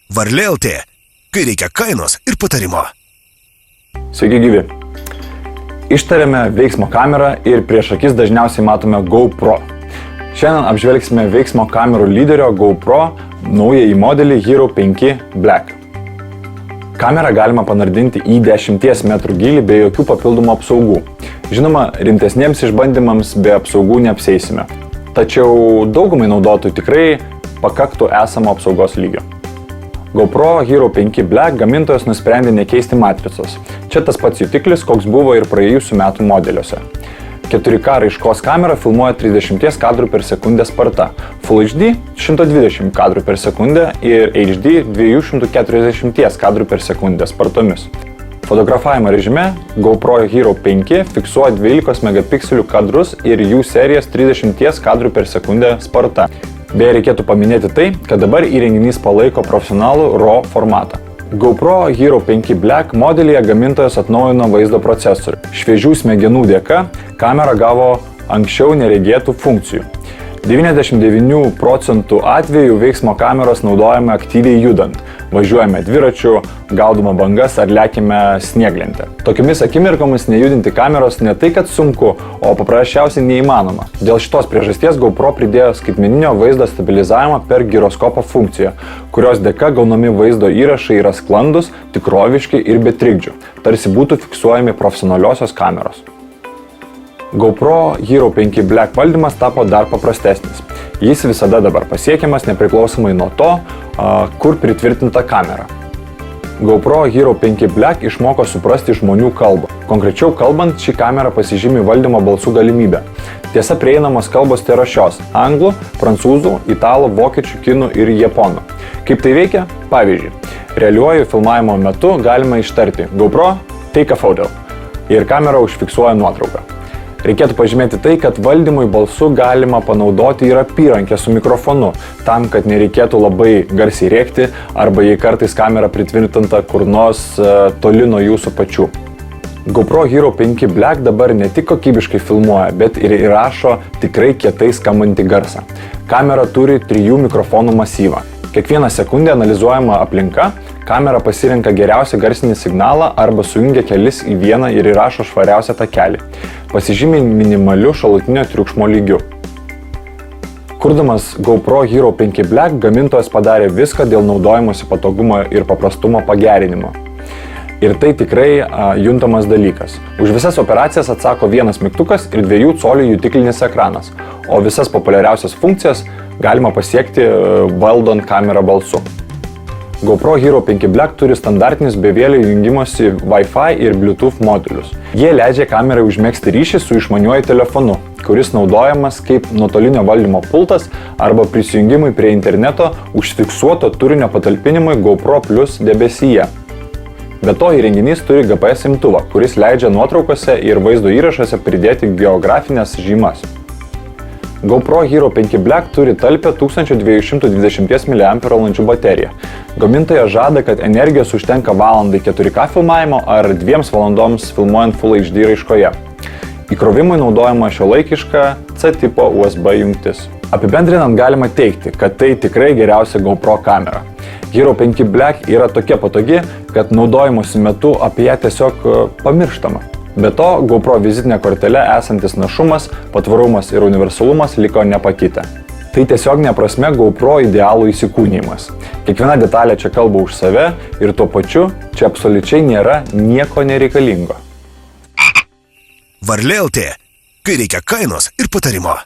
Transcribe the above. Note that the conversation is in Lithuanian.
Varlė.lt, kai reikia kainos ir patarimo. Sveiki gyvi. Ištariame veiksmo kamerą ir prieš akis dažniausiai matome GoPro. Šiandien apžvelgsime veiksmo kamerų lyderio GoPro naująjį modelį Hero 5 Black. Kamerą galima panardinti į 10 metrų gylį be jokių papildomų apsaugų. Žinoma, rimtesniems išbandymams be apsaugų neapsieisime. Tačiau daugumai naudotojų tikrai pakaktų esamo apsaugos lygio. GoPro Hero 5 Black gamintojas nusprendė nekeisti matricos. Čia tas pats jutiklis, koks buvo ir praėjusių metų modeliuose. 4K raiškos kamera filmuoja 30 kadrų per sekundę sparta, Full HD 120 kadrų per sekundę ir HD 240 kadrų per sekundę spartomis. Fotografavimo režime GoPro Hero 5 fiksuoja 12 megapikselių kadrus ir jų serijas 30 kadrų per sekundę sparta. Beje, reikėtų paminėti tai, kad dabar įrenginys palaiko profesionalų RAW formatą. GoPro Hero 5 Black modelyje gamintojas atnaujino vaizdo procesorių. Šviežių smegenų dėka kamera gavo anksčiau neregėtų funkcijų. 99% atvejų veiksmo kameros naudojame aktyviai judant. Važiuojame dviračiu, gaudome bangas ar lekime snieglente. Tokiomis akimirkomis nejudinti kameros ne tai, kad sunku, o paprasčiausiai neįmanoma. Dėl šitos priežasties GoPro pridėjo skaitmeninio vaizdo stabilizavimą per giroskopo funkciją, kurios dėka gaunami vaizdo įrašai yra sklandus, tikroviški ir be trikdžių, tarsi būtų fiksuojami profesionaliosios kameros. GoPro Hero 5 Black valdymas tapo dar paprastesnis. Jis visada dabar pasiekiamas nepriklausomai nuo to, kur pritvirtinta kamera. GoPro Hero 5 Black išmoko suprasti žmonių kalbą. Konkrečiau kalbant, ši kamera pasižymi valdymo balsų galimybę. Tiesa, prieinamos kalbos tai yra šios – anglų, prancūzų, italų, vokiečių, kinų ir japonų. Kaip tai veikia? Pavyzdžiui, realiuoju filmavimo metu galima ištarti GoPro, take a photo ir kamera užfiksuoja nuotrauką. Reikėtų pažymėti tai, kad valdymui balsu galima panaudoti ir apyrankę su mikrofonu, tam, kad nereikėtų labai garsiai rėkti arba jei kartais kamera pritvirtinta kur nors toli nuo jūsų pačių. GoPro Hero 5 Black dabar ne tik kokybiškai filmuoja, bet ir įrašo tikrai kietai skambantį garsą. Kamera turi 3 mikrofonų masyvą. Kiekvieną sekundę analizuojama aplinka, kamera pasirenka geriausią garsinį signalą arba sujungia kelis į vieną ir įrašo švariausią takelį. Pasižymi minimaliu šalutinio triukšmo lygiu. Kurdamas GoPro Hero 5 Black, gamintojas padarė viską dėl naudojimosi patogumo ir paprastumo pagerinimo. Ir tai tikrai juntamas dalykas. Už visas operacijas atsako vienas mygtukas ir 2 colių jutiklinis ekranas, o visas populiariausias funkcijas galima pasiekti valdant kamerą balsu. GoPro Hero 5 Black turi standartinius bevėlio jungimosi Wi-Fi ir Bluetooth modulius. Jie leidžia kamerai užmegzti ryšį su išmaniuoju telefonu, kuris naudojamas kaip nuotolinio valdymo pultas arba prisijungimui prie interneto užfiksuoto turinio patalpinimui GoPro Plus debesyje. Be to įrenginys turi GPS imtuvą, kuris leidžia nuotraukose ir vaizdo įrašuose pridėti geografinės žymas. GoPro Hero 5 Black turi talpią 1220 mAh bateriją. Gamintojas žada, kad energijos užtenka valandai 4K filmavimo ar 2 valandoms filmuojant Full HD raiškoje. Įkrovimui naudojama šiuolaikiška C tipo USB jungtis. Apibendrinant galima teigti, kad tai tikrai geriausia GoPro kamera. Hero 5 Black yra tokia patogi, kad naudojimosi metu apie ją tiesiog pamirštama. Be to, GoPro vizitinė kortelė esantis našumas, patvarumas ir universalumas liko nepakitę. Tai tiesioginė prasme GoPro idealų įsikūnijimas. Kiekviena detalė čia kalba už save ir tuo pačiu čia absoliučiai nėra nieko nereikalingo. Varlė.lt, kai reikia kainos ir patarimo.